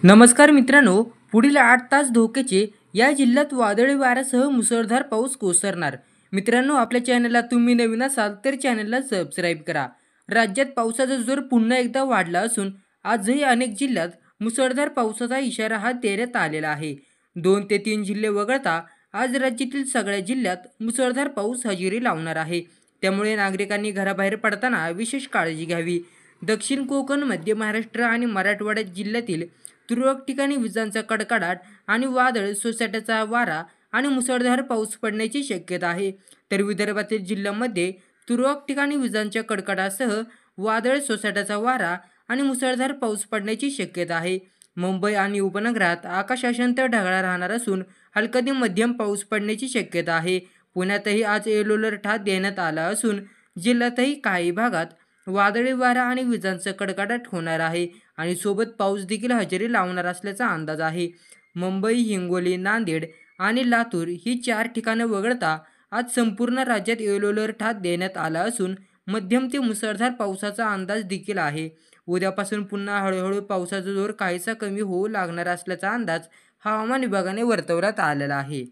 नमस्कार मित्रांनो, पुढील 8 तास धोक्याचे या जिल्ह्यात वादळी वाऱ्यासह मुसळधार पाऊस कोसळणार। मित्रांनो, आपल्या चॅनलला तुम्ही नवीन असाल तर चॅनलला सबस्क्राईब करा। राज्यात पावसाचा जोर पुन्हा एकदा वाढला असून आजही अनेक जिल्ह्यात मुसळधार पावसाचा इशारा देण्यात आलेला आहे। 2 ते 3 जिल्हे वगळता आज राज्यातील सगळ्या जिल्ह्यात मुसळधार पाऊस हजेरी लावणार आहे। त्यामुळे नागरिकांनी घराबाहेर पडताना विशेष काळजी घ्यावी। दक्षिण कोकण, मध्य महाराष्ट्र आणि मराठवाडा जिल्ह्यातील तुरळक ठिकाणी विजांचा कडकडाट आणि वादळ सोसाट्याचा वारा आणि मुसळधार पाऊस पडण्याची शक्यता आहे। तर विदर्भातील जिल्ह्यांमध्ये तुरळक ठिकाणी विजांच्या कडकडाटासह वादळ सोसाट्याचा वारा आणि मुसळधार पाऊस पडण्याची शक्यता आहे। मुंबई आणि उपनगरात आकाश अंशतः ढगाळ राहणार असून हलका ते मध्यम पाऊस पडण्याची शक्यता आहे। पुण्यातही आज येलो अलर्ट देण्यात आला असून जिल्ह्यातही काही भागात वादळी वारा आणि विजांचा कडकडाट होणार आहे आणि सोबत पाऊस देखील हजेरी लावणार असल्याचा अंदाज आहे। मुंबई, हिंगोली, नांदेड आणि लातूर ही 4 ठिकाणे वगळता आज संपूर्ण राज्यात येलो अलर्ट देण्यात आला असून मध्यम ते मुसळधार पावसाचा अंदाज देखील आहे। उद्यापासून पुन्हा हळूहळू पावसाचा जोर काहीसा कमी होऊ लागणार असल्याचा अंदाज हवामान विभागाने वर्तवण्यात आलेला आहे।